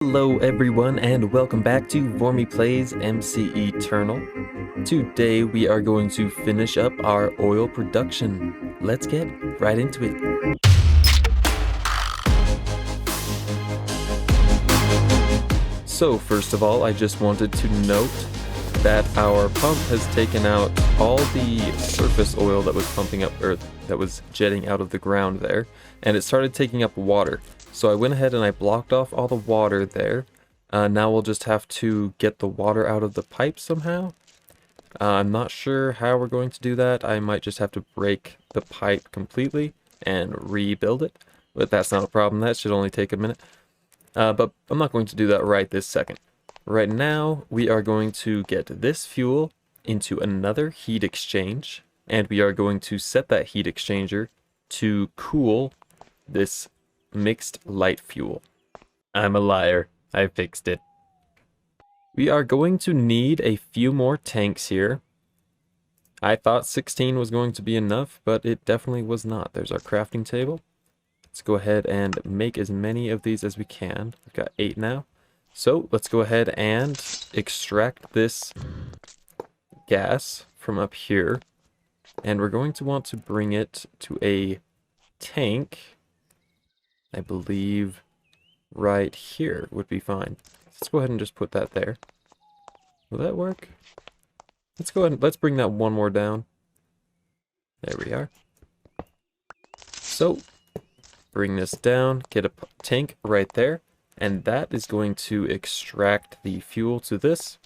Hello everyone and welcome back to Vormy Plays MCEternal. Today we are going to finish up our oil production. Let's get right into it. So first of all, I just wanted to note that our pump has taken out all the surface oil that was pumping up, or that was jetting out of the ground there, and it started taking up water. So I went ahead and I blocked off all the water there. Now we'll just have to get the water out of the pipe somehow. I'm not sure how we're going to do that. I might just have to break the pipe completely and rebuild it. But that's not a problem. That should only take a minute. But I'm not going to do that right this second. Right now, we are going to get this fuel into another heat exchange. And we are going to set that heat exchanger to cool this mixed light fuel. I'm a liar. I fixed it. We are going to need a few more tanks here. I thought 16 was going to be enough, but it definitely was not. There's our crafting table. Let's go ahead and make as many of these as we can. We've got 8 now. So let's go ahead and extract this gas from up here. And we're going to want to bring it to a tank. I believe right here would be fine. Let's go ahead and just put that there. Will that work? Let's go ahead and let's bring that one more down. There we are. So, bring this down, get a tank right there, and that is going to extract the fuel to this.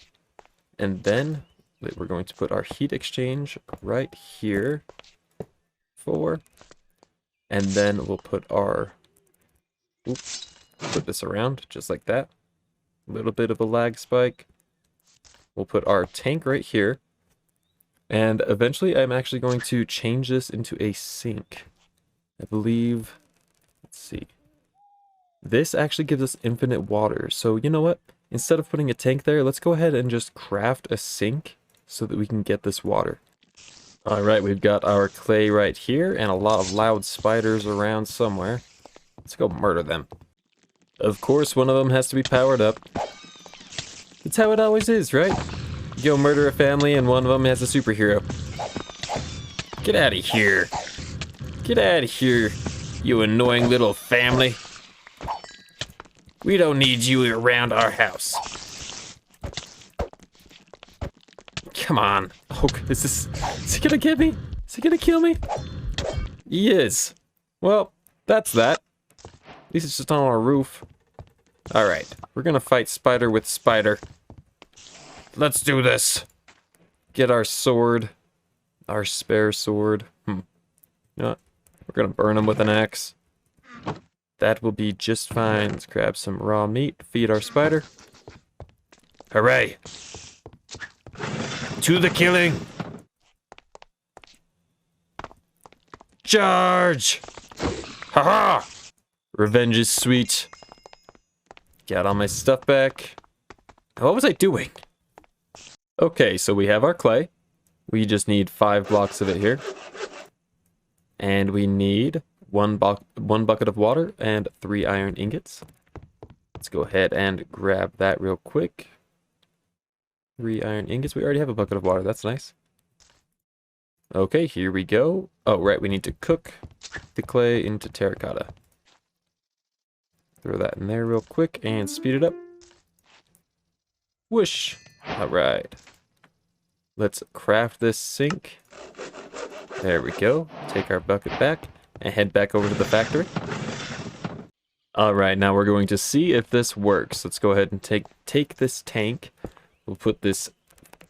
And then we're going to put our heat exchange right here. And then we'll put our put this around just like that. A little bit of a lag spike. We'll put our tank right here. And eventually I'm actually going to change this into a sink. I believe, let's see. This actually gives us infinite water. So you know what? Instead of putting a tank there, let's go ahead and just craft a sink so that we can get this water. Alright, we've got our clay right here and a lot of loud spiders around somewhere. Let's go murder them. Of course, one of them has to be powered up. It's how it always is, right? You go murder a family and one of them has a superhero. Get out of here. Get out of here, you annoying little family. We don't need you around our house. Come on. Oh, is he gonna get me? Is he gonna kill me? He is. Well, that's that. At least it's just on our roof. Alright, we're gonna fight spider with spider. Let's do this. Get our sword. Our spare sword. You know what? We're gonna burn him with an axe. That will be just fine. Let's grab some raw meat, feed our spider. Hooray! To the killing! Charge! Haha! Revenge is sweet. Got all my stuff back. What was I doing? Okay, so we have our clay. We just need 5 blocks of it here. And we need one bucket of water and 3 iron ingots. Let's go ahead and grab that real quick. 3 iron ingots. We already have a bucket of water. That's nice. Okay, here we go. Oh, right. We need to cook the clay into terracotta. Throw that in there real quick and speed it up. Whoosh. All right. Let's craft this sink. There we go. Take our bucket back and head back over to the factory. All right, now we're going to see if this works. Let's go ahead and take this tank. We'll put this...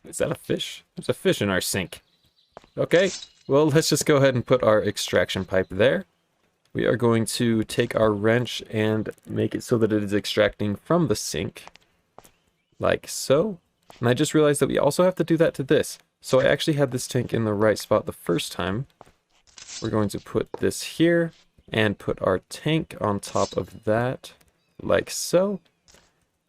Is that a fish? There's a fish in our sink. Okay, well, let's just go ahead and put our extraction pipe there. We are going to take our wrench and make it so that it is extracting from the sink. Like so. And I just realized that we also have to do that to this. So I actually had this tank in the right spot the first time. We're going to put this here and put our tank on top of that, like so.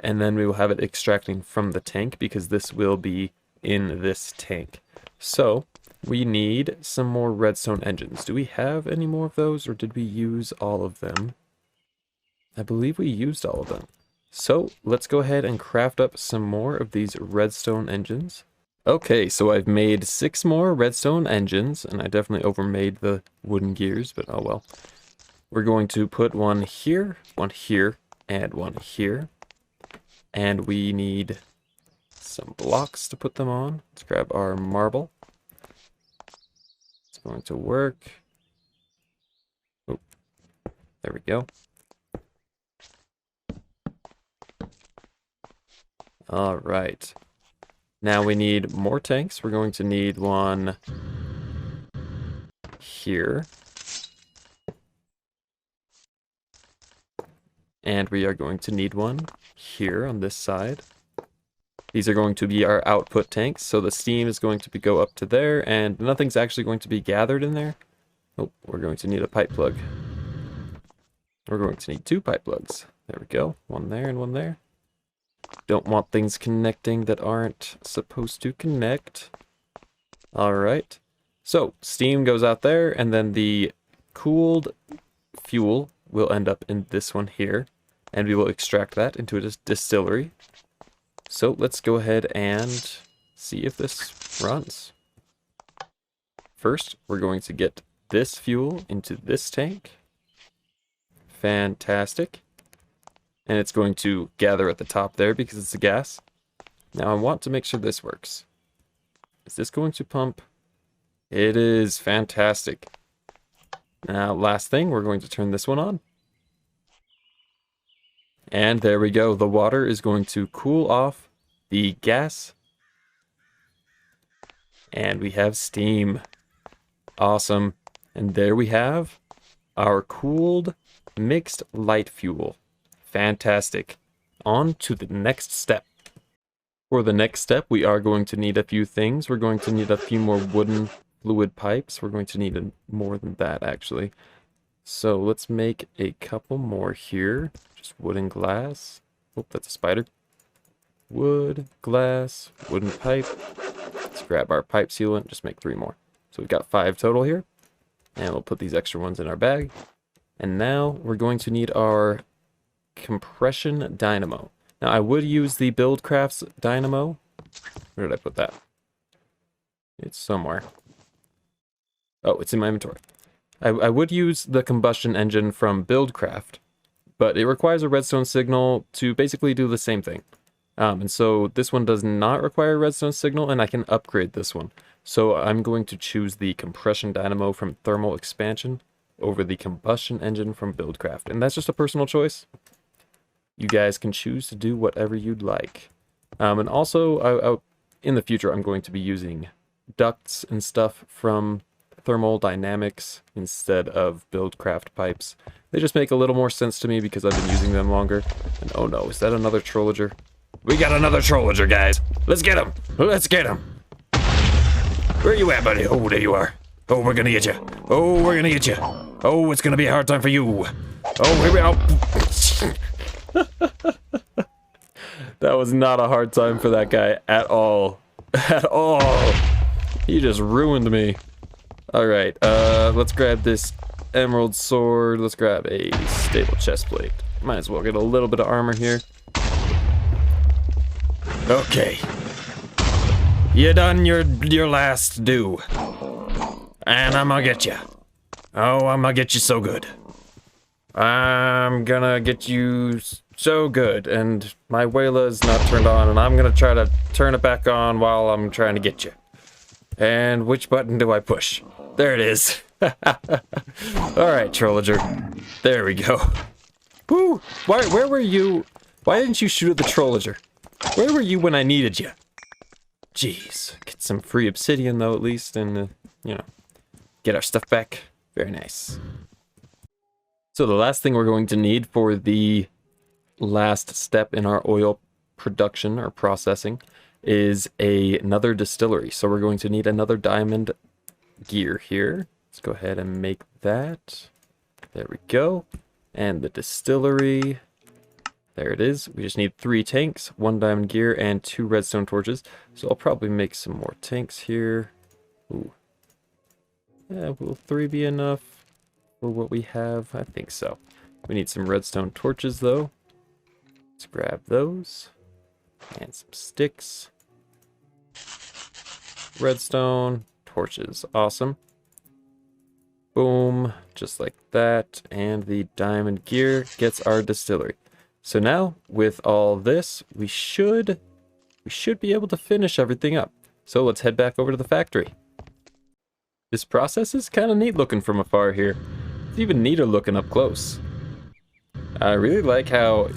And then we will have it extracting from the tank because this will be in this tank. So we need some more redstone engines. Do we have any more of those, or did we use all of them? I believe we used all of them. So let's go ahead and craft up some more of these redstone engines. Okay, so I've made 6 more redstone engines, and I definitely overmade the wooden gears, but oh well. We're going to put one here, and one here. And we need some blocks to put them on. Let's grab our marble. It's going to work. Oh, there we go. All right. Now we need more tanks. We're going to need one here. And we are going to need one here on this side. These are going to be our output tanks, so the steam is going to go up to there, and nothing's actually going to be gathered in there. Oh, we're going to need a pipe plug. We're going to need 2 pipe plugs. There we go. One there and one there. Don't want things connecting that aren't supposed to connect. Alright. So, steam goes out there, and then the cooled fuel will end up in this one here. And we will extract that into a distillery. So, let's go ahead and see if this runs. First, we're going to get this fuel into this tank. Fantastic. And it's going to gather at the top there because it's a gas. Now I want to make sure this works. Is this going to pump? It is. Fantastic. Now, last thing, we're going to turn this one on. And there we go. The water is going to cool off the gas. And we have steam. Awesome. And there we have our cooled mixed light fuel. Fantastic. On to the next step. For the next step, we are going to need a few things. We're going to need a few more wooden fluid pipes. We're going to need more than that, actually. So let's make a couple more here. Just wood and glass. Oh, that's a spider. Wood, glass, wooden pipe. Let's grab our pipe sealant. Just make 3 more. So we've got 5 total here. And we'll put these extra ones in our bag. And now we're going to need our compression dynamo. Now I would use the BuildCraft's dynamo. Where did I put that? It's somewhere. Oh, it's in my inventory. I would use the combustion engine from BuildCraft, but it requires a redstone signal to basically do the same thing. And so this one does not require a redstone signal, and I can upgrade this one. So I'm going to choose the compression dynamo from thermal expansion over the combustion engine from BuildCraft. And that's just a personal choice. You guys can choose to do whatever you'd like. And also, in the future, I'm going to be using ducts and stuff from thermal dynamics instead of BuildCraft pipes. They just make a little more sense to me because I've been using them longer. And oh no, is that another trollager? We got another trollager, guys. Let's get him. Let's get him. Where you at, buddy? Oh, there you are. Oh, we're gonna get you. Oh, we're gonna get you. Oh, it's gonna be a hard time for you. Oh, here we go. That was not a hard time for that guy at all. At all. He just ruined me. Alright, let's grab this emerald sword. Let's grab a stable chest plate. Might as well get a little bit of armor here. Okay. You done your last due. And I'm gonna get you. Oh, I'm gonna get you so good. I'm gonna get you so good. And my Wayla's not turned on, and I'm gonna try to turn it back on while I'm trying to get you. And which button do I push? There it is. Alright, trollager. There we go. Woo! Where were you? Why didn't you shoot at the trollager? Where were you when I needed you? Jeez. Get some free obsidian, though, at least, and, you know, get our stuff back. Very nice. So the last thing we're going to need for the last step in our oil production or processing is another distillery. So we're going to need another diamond gear here. Let's go ahead and make that. There we go. And the distillery. There it is. We just need 3 tanks, 1 diamond gear, and 2 redstone torches. So I'll probably make some more tanks here. Ooh. Yeah, will 3 be enough for what we have? I think so. We need some redstone torches, though. Let's grab those. And some sticks. Redstone. Torches. Awesome. Boom. Just like that. And the diamond gear gets our distillery. So now, with all this, we should be able to finish everything up. So let's head back over to the factory. This process is kind of neat looking from afar here. It's even neater looking up close. I really like how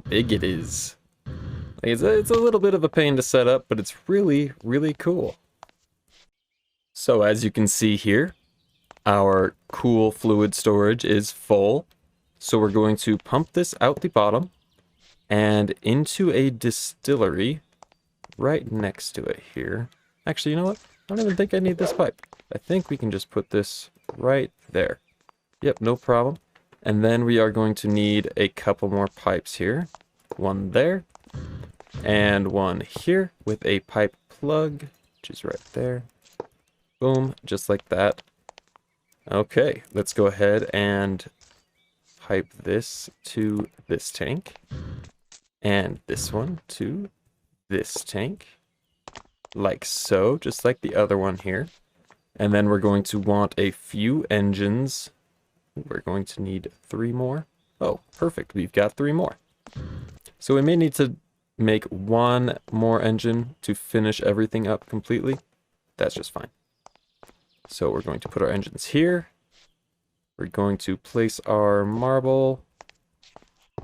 big it is. Like it's a little bit of a pain to set up, but it's really, really cool. So as you can see here, our cool fluid storage is full. So we're going to pump this out the bottom and into a distillery right next to it here. Actually, you know what? I don't even think I need this pipe. I think we can just put this right there. Yep, no problem. And then we are going to need a couple more pipes here. One there. And one here with a pipe plug, which is right there. Boom, just like that. Okay, let's go ahead and pipe this to this tank. And this one to this tank. Like so, just like the other one here. And then we're going to want a few engines. We're going to need 3 more. Oh, perfect. We've got 3 more. So we may need to make 1 more engine to finish everything up completely. That's just fine. So we're going to put our engines here. We're going to place our marble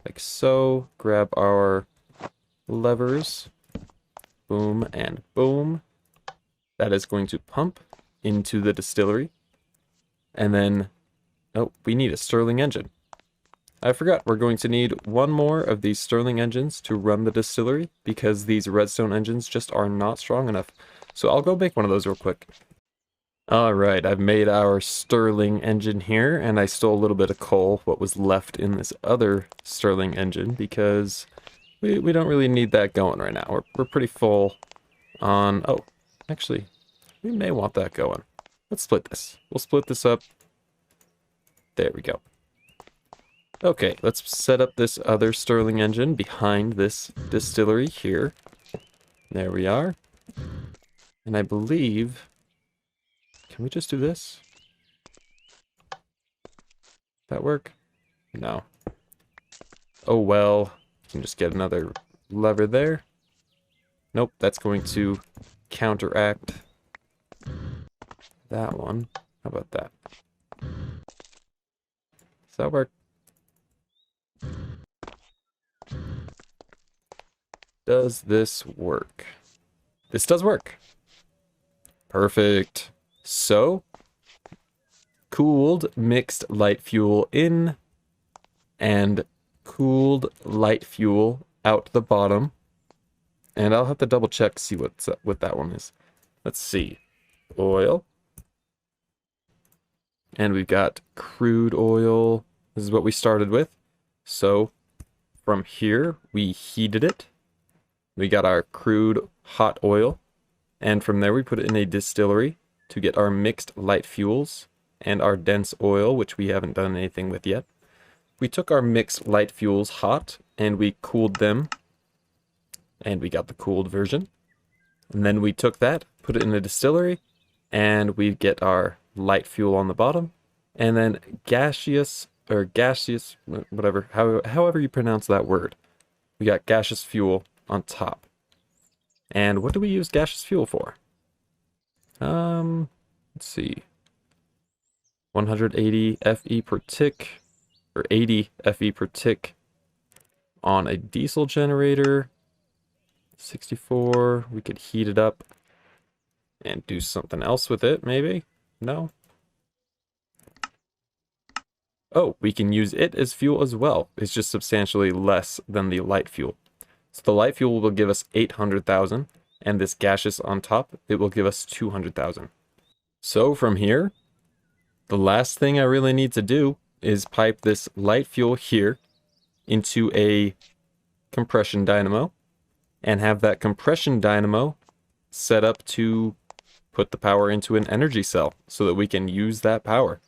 like so. Grab our levers. Boom and boom. That is going to pump into the distillery. And then, oh, we need a Stirling engine. I forgot, we're going to need 1 more of these Stirling engines to run the distillery because these redstone engines just are not strong enough. So I'll go make one of those real quick. Alright, I've made our Stirling engine here, and I stole a little bit of coal, what was left in this other Stirling engine, because we don't really need that going right now. We're pretty full on... Oh, actually, we may want that going. Let's split this. We'll split this up. There we go. Okay, let's set up this other Stirling engine behind this distillery here. There we are. And I believe... Can we just do this? That work? No. Oh well. Can just get another lever there. Nope, that's going to counteract that one. How about that? Does that work? Does this work? This does work. Perfect. So, cooled mixed light fuel in and cooled light fuel out the bottom. And I'll have to double check, see what that one is. Let's see. Oil. And we've got crude oil. This is what we started with. So, from here, we heated it. We got our crude hot oil. And from there, we put it in a distillery to get our mixed light fuels and our dense oil, which we haven't done anything with yet. We took our mixed light fuels hot and we cooled them, and we got the cooled version. And then we took that, put it in a distillery, and we get our light fuel on the bottom, and then gaseous, whatever, however you pronounce that word. We got gaseous fuel on top. And what do we use gaseous fuel for? Let's see. 180 FE per tick, or 80 FE per tick on a diesel generator. 64, we could heat it up and do something else with it, maybe? No? Oh, we can use it as fuel as well. It's just substantially less than the light fuel. So the light fuel will give us 800,000. And this gaseous on top, it will give us 200,000. So from here, the last thing I really need to do is pipe this light fuel here into a compression dynamo and have that compression dynamo set up to put the power into an energy cell so that we can use that power.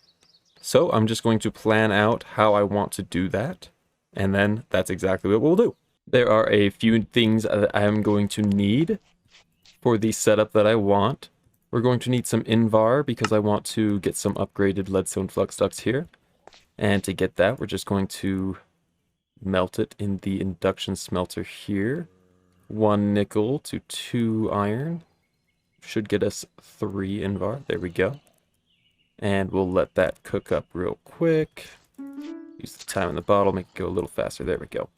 So I'm just going to plan out how I want to do that, and then that's exactly what we'll do. There are a few things that I am going to need for the setup that I want. We're going to need some Invar because I want to get some upgraded leadstone flux ducts here. And to get that, we're just going to melt it in the induction smelter here. 1 nickel to 2 iron. Should get us 3 Invar. There we go. And we'll let that cook up real quick. Use the time in the bottle, make it go a little faster. There we go.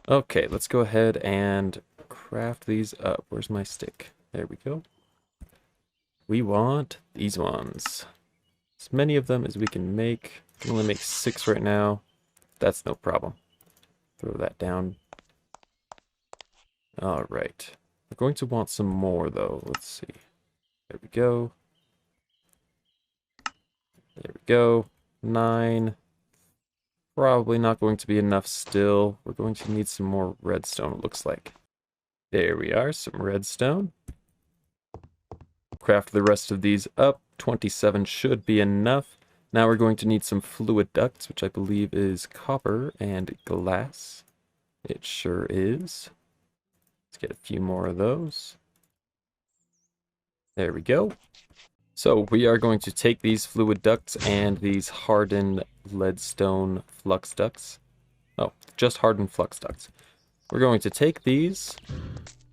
Okay, let's go ahead and craft these up. Where's my stick? There we go. We want these ones. As many of them as we can make. I can only make 6 right now. That's no problem. Throw that down. Alright. We're going to want some more though. Let's see. There we go. There we go. 9. Probably not going to be enough still. We're going to need some more redstone, it looks like. There we are, some redstone. Craft the rest of these up. 27 should be enough. Now we're going to need some fluid ducts, which I believe is copper and glass. It sure is. Let's get a few more of those. There we go. So we are going to take these fluid ducts and these hardened leadstone flux ducts. Oh, just hardened flux ducts. We're going to take these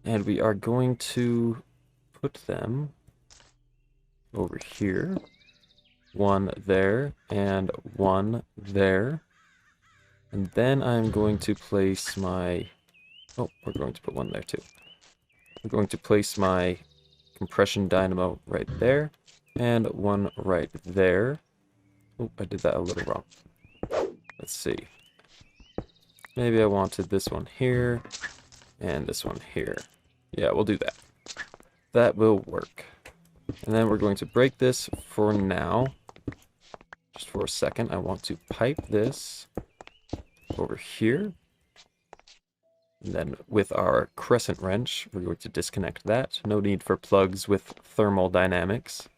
and we are going to put them over here. 1 there and 1 there. And then I'm going to place my... Oh, we're going to put 1 there too. I'm going to place my compression dynamo right there. And 1 right there. Oh, I did that a little wrong. Let's see. Maybe I wanted this one here. And this one here. Yeah, we'll do that. That will work. And then we're going to break this for now. Just for a second. I want to pipe this over here. And then with our crescent wrench, we're going to disconnect that. No need for plugs with thermal dynamics.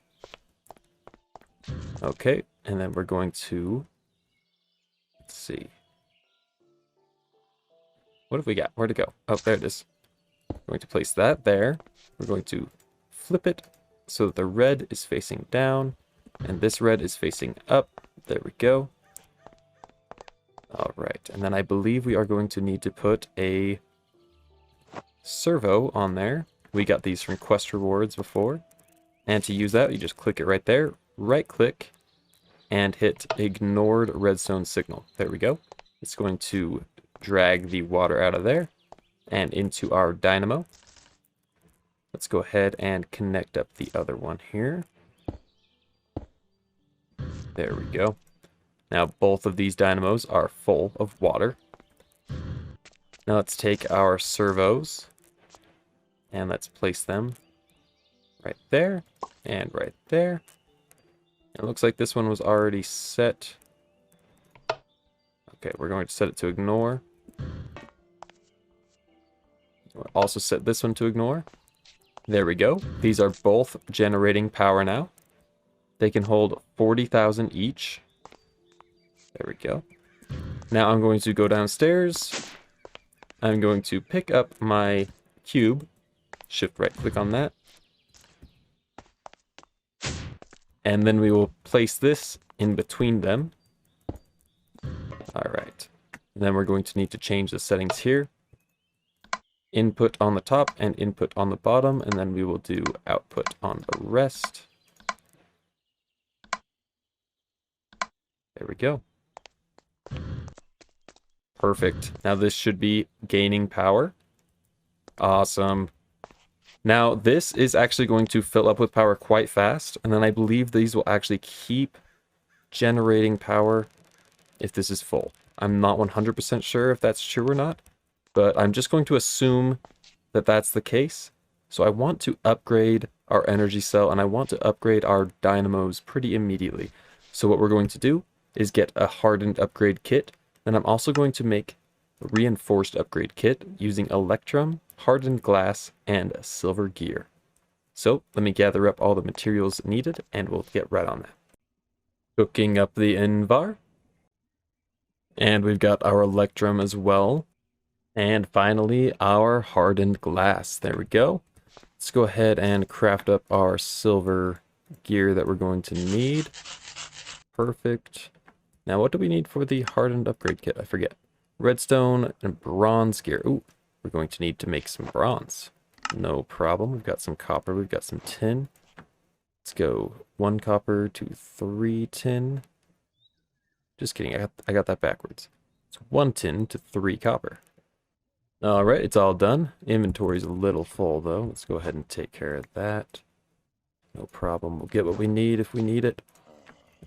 Okay, and then we're going to, let's see. What have we got? Where'd it go? Oh, there it is. We're going to place that there. We're going to flip it so that the red is facing down and this red is facing up. There we go. All right, and then I believe we are going to need to put a servo on there. We got these from quest rewards before. And to use that, you just click it right there. Right click and hit ignored redstone signal. There we go. It's going to drag the water out of there and into our dynamo. Let's go ahead and connect up the other one here. There we go. Now both of these dynamos are full of water. Now let's take our servos and let's place them right there and right there. It looks like this one was already set. Okay, we're going to set it to ignore. We'll also set this one to ignore. There we go. These are both generating power now. They can hold 40,000 each. There we go. Now I'm going to go downstairs. I'm going to pick up my cube. Shift right click on that. And then we will place this in between them. All right. And then we're going to need to change the settings here. Input on the top and input on the bottom. And then we will do output on the rest. There we go. Perfect. Now this should be gaining power. Awesome. Now this is actually going to fill up with power quite fast, and then I believe these will actually keep generating power if this is full. I'm not 100% sure if that's true or not, but I'm just going to assume that that's the case. So I want to upgrade our energy cell, and I want to upgrade our dynamos pretty immediately. So what we're going to do is get a hardened upgrade kit. Then I'm also going to make a reinforced upgrade kit using electrum, hardened glass, and silver gear. So let me gather up all the materials needed and we'll get right on that. Cooking up the Invar. And we've got our electrum as well. And finally, our hardened glass. There we go. Let's go ahead and craft up our silver gear that we're going to need. Perfect. Now, what do we need for the hardened upgrade kit? I forget. Redstone and bronze gear. Ooh, we're going to need to make some bronze. No problem. We've got some copper. We've got some tin. Let's go 1 copper to 3 tin. Just kidding. I got that backwards. It's 1 tin to 3 copper. All right, it's all done. Inventory's a little full, though. Let's go ahead and take care of that. No problem. We'll get what we need if we need it.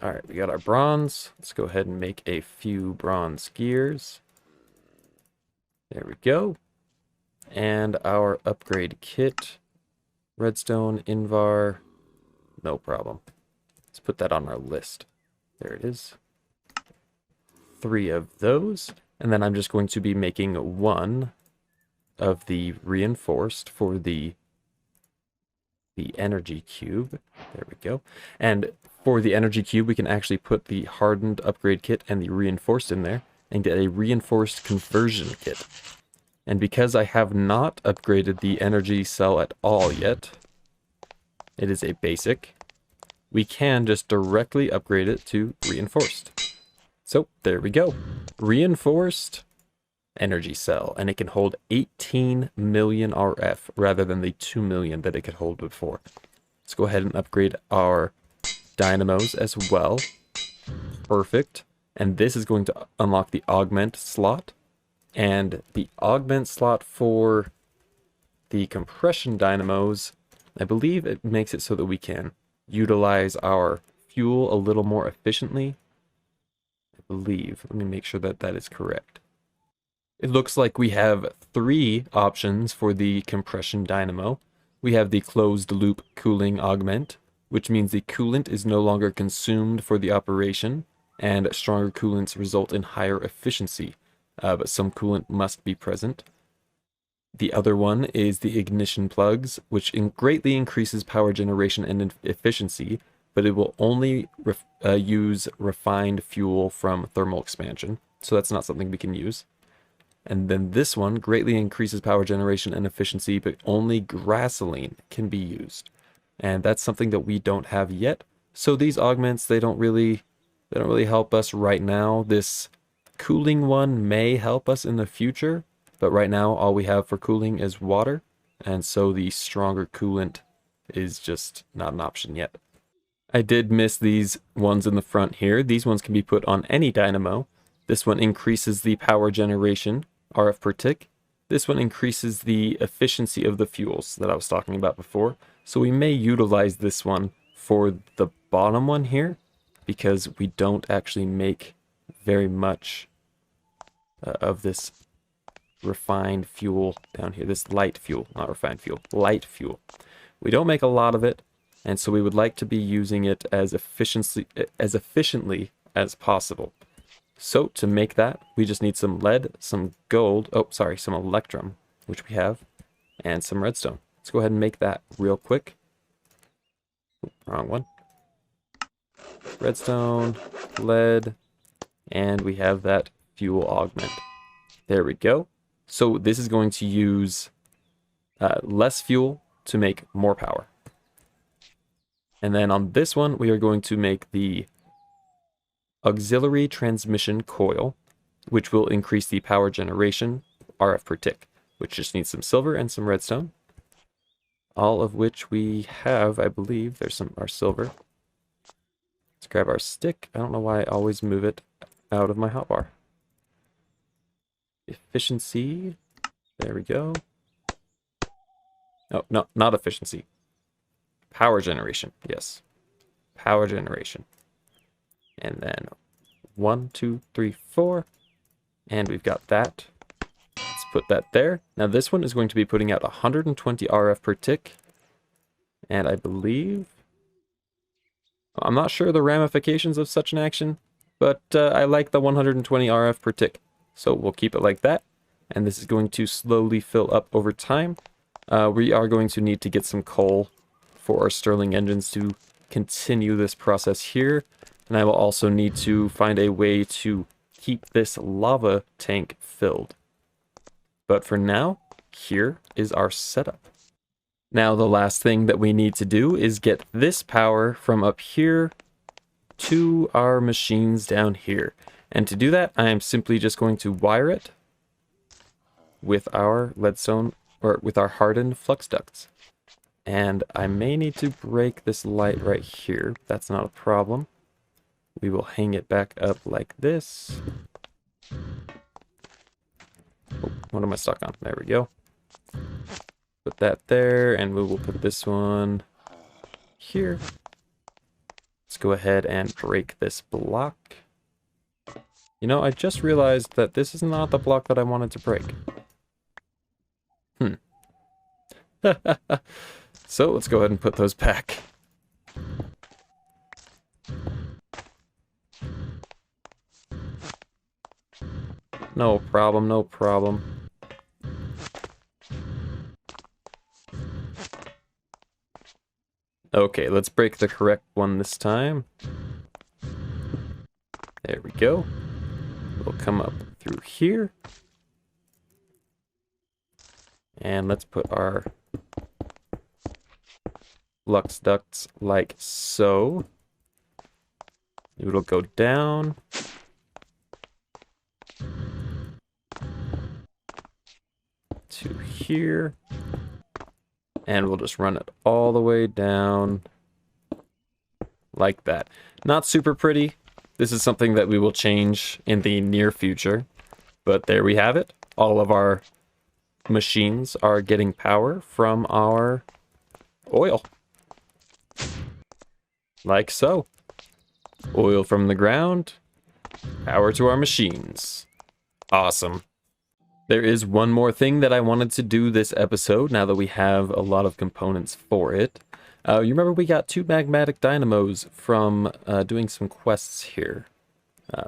All right, we got our bronze. Let's go ahead and make a few bronze gears. There we go. And our upgrade kit. Redstone, Invar. No problem. Let's put that on our list. There it is. 3 of those. And then I'm just going to be making 1 of the reinforced for the energy cube. There we go. And for the energy cube, we can actually put the hardened upgrade kit and the reinforced in there and get a reinforced conversion kit. And because I have not upgraded the energy cell at all yet, it is a basic, we can just directly upgrade it to reinforced. So there we go. Reinforced energy cell, and it can hold 18 million RF rather than the 2 million that it could hold before. Let's go ahead and upgrade our dynamos as well. Perfect. And this is going to unlock the augment slot. And the augment slot for the compression dynamos, I believe it makes it so that we can utilize our fuel a little more efficiently. I believe. Let me make sure that that is correct. It looks like we have 3 options for the compression dynamo. We have the closed loop cooling augment, which means the coolant is no longer consumed for the operation, and stronger coolants result in higher efficiency, but some coolant must be present. The other one is the ignition plugs, which greatly increases power generation and efficiency, but it will only use refined fuel from thermal expansion, so that's not something we can use. And then this one greatly increases power generation and efficiency, but only gasoline can be used. And that's something that we don't have yet. So these augments, they don't really help us right now. This cooling one may help us in the future, but right now all we have for cooling is water. And so the stronger coolant is just not an option yet. I did miss these ones in the front here. These ones can be put on any dynamo. This one increases the power generation, RF per tick. This one increases the efficiency of the fuels that I was talking about before. So we may utilize this one for the bottom one here, because we don't actually make very much of this refined fuel down here. This light fuel, not refined fuel, light fuel. We don't make a lot of it, and so we would like to be using it as efficiently as possible. So to make that, we just need some lead, some gold, some electrum, which we have, and some redstone. Let's go ahead and make that real quick. Wrong one. Redstone, lead, and we have that fuel augment. There we go. So this is going to use less fuel to make more power. And then on this one, we are going to make the auxiliary transmission coil, which will increase the power generation, RF per tick, which just needs some silver and some redstone. All of which we have, I believe. There's our silver. Let's grab our stick. I don't know why I always move it out of my hotbar. Efficiency. There we go. Oh, no, not efficiency. Power generation. Yes. Power generation. And then 1, 2, 3, 4. And we've got that. Let's put that there. Now this one is going to be putting out 120 RF per tick. And I believe... I'm not sure the ramifications of such an action, but I like the 120 RF per tick. So we'll keep it like that. And this is going to slowly fill up over time. We are going to need to get some coal for our Stirling engines to continue this process here. And I will also need to find a way to keep this lava tank filled. But for now, here is our setup. Now the last thing that we need to do is get this power from up here to our machines down here. And to do that, I am simply just going to wire it with our leadstone, or with our hardened flux ducts. And I may need to break this light right here. That's not a problem. We will hang it back up like this. Oh, what am I stuck on? There we go. Put that there, and we will put this one here. Let's go ahead and break this block. You know, I just realized that this is not the block that I wanted to break. So let's go ahead and put those back. No problem, no problem. Okay, let's break the correct one this time. There we go. We'll come up through here. And let's put our flux ducts like so. It'll go down. To here. And we'll just run it all the way down like that. Not super pretty. This is something that we will change in the near future. But there we have it. All of our machines are getting power from our oil. Like so. Oil from the ground, power to our machines. Awesome. There is one more thing that I wanted to do this episode, now that we have a lot of components for it. You remember we got 2 magmatic dynamos from doing some quests here.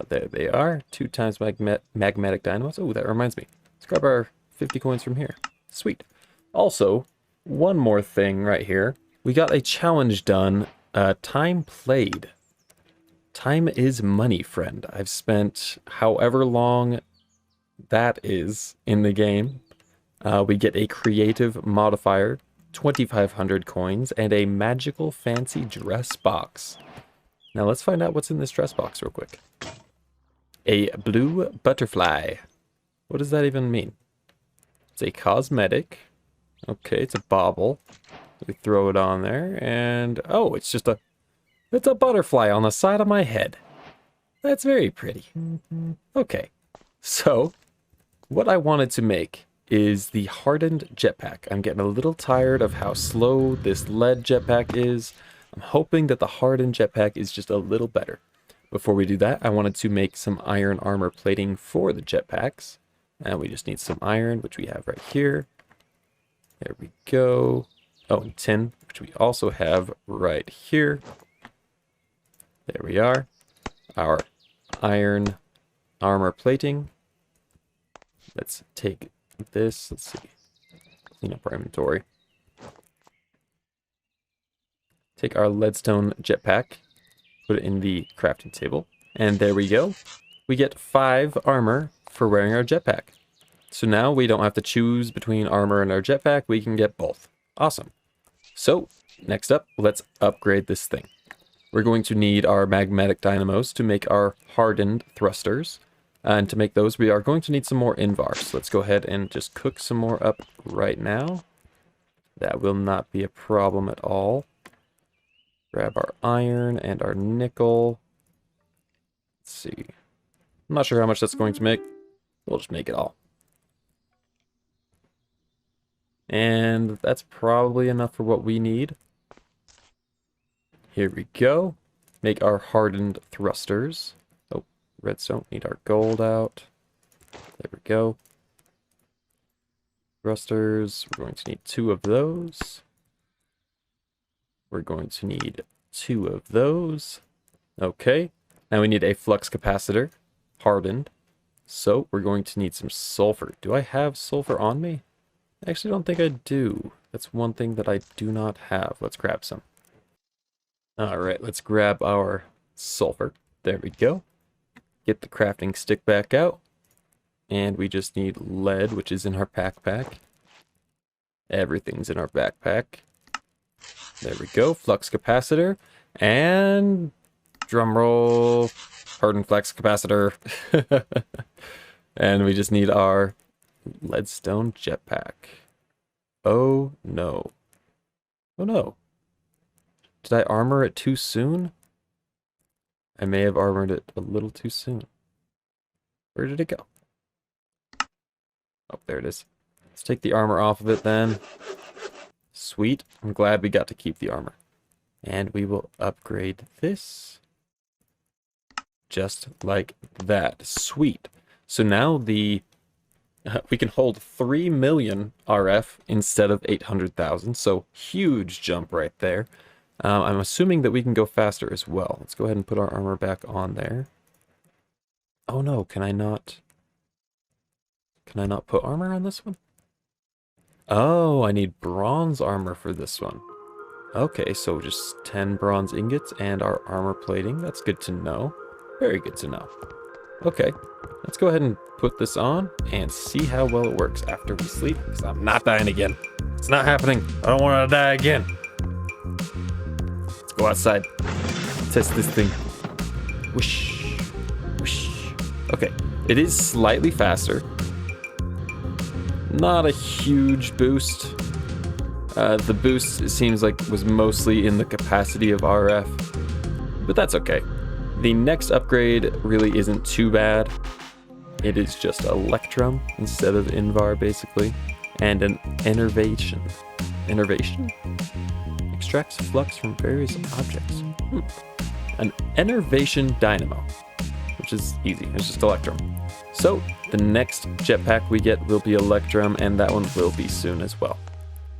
There they are, 2 times magmatic dynamos. Oh, that reminds me. Let's grab our 50 coins from here. Sweet. Also, one more thing right here. We got a challenge done, time played. Time is money, friend. I've spent however long that is in the game. We get a creative modifier, 2,500 coins, and a magical fancy dress box. Now let's find out what's in this dress box real quick. A blue butterfly. What does that even mean? It's a cosmetic. Okay, it's a bauble. We throw it on there, and oh, it's a butterfly on the side of my head. That's very pretty. Okay, so what I wanted to make is the hardened jetpack. I'm getting a little tired of how slow this lead jetpack is. I'm hoping that the hardened jetpack is just a little better. Before we do that, I wanted to make some iron armor plating for the jetpacks. And we just need some iron, which we have right here. There we go. Oh, and tin, which we also have right here. There we are. Our iron armor plating. Let's take this. Let's see. Clean up our inventory. Take our leadstone jetpack. Put it in the crafting table. And there we go. We get 5 armor for wearing our jetpack. So now we don't have to choose between armor and our jetpack. We can get both. Awesome. So next up, let's upgrade this thing. We're going to need our magmatic dynamos to make our hardened thrusters. And to make those, we are going to need some more invar. So let's go ahead and just cook some more up right now. That will not be a problem at all. Grab our iron and our nickel. Let's see. I'm not sure how much that's going to make. We'll just make it all. And that's probably enough for what we need. Here we go. Make our hardened thrusters. Oh, redstone. Need our gold out. There we go. Thrusters. We're going to need 2 of those. We're going to need 2 of those. Okay. Now we need a flux capacitor. Hardened. So we're going to need some sulfur. Do I have sulfur on me? I actually don't think I do. That's one thing that I do not have. Let's grab some. Alright, let's grab our sulfur. There we go. Get the crafting stick back out. And we just need lead, which is in our backpack. Everything's in our backpack. There we go. Flux capacitor. And drum roll. Hardened flux capacitor. And we just need our leadstone jetpack. Oh no. Oh no. Did I armor it too soon? I may have armored it a little too soon. Where did it go? Oh, there it is. Let's take the armor off of it then. Sweet. I'm glad we got to keep the armor. And we will upgrade this. Just like that. Sweet. So now we can hold 3 million RF instead of 800,000. So huge jump right there. I'm assuming that we can go faster as well. Let's go ahead and put our armor back on there. Oh no, can I not put armor on this one? Oh, I need bronze armor for this one. Okay, so just 10 bronze ingots and our armor plating. That's good to know. Very good to know. Okay, let's go ahead and put this on and see how well it works after we sleep, because I'm not dying again. It's not happening. I don't want to die again. Let's go outside. Test this thing. Whoosh. Whoosh. Okay, it is slightly faster. Not a huge boost. The boost, it seems like, was mostly in the capacity of RF, but that's okay. The next upgrade really isn't too bad. It is just Electrum instead of Invar, basically, and an Enervation. Enervation? Extracts flux from various objects. An Enervation Dynamo, which is easy. It's just Electrum. So the next jetpack we get will be Electrum, and that one will be soon as well.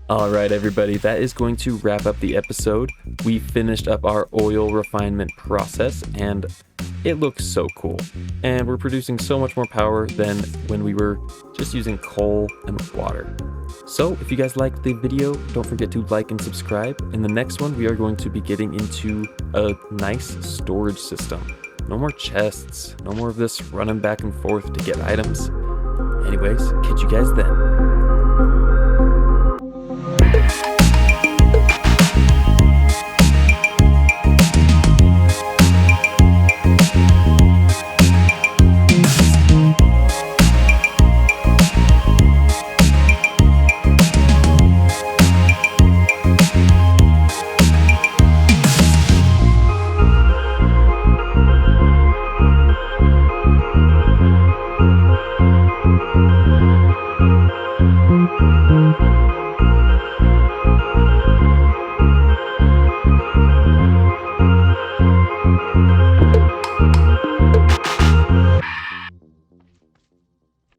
Alright everybody, that is going to wrap up the episode. We finished up our oil refinement process, and it looks so cool. And we're producing so much more power than when we were just using coal and water. So if you guys liked the video, don't forget to like and subscribe. In the next one, we are going to be getting into a nice storage system. No more chests, no more of this running back and forth to get items. Anyways, catch you guys then.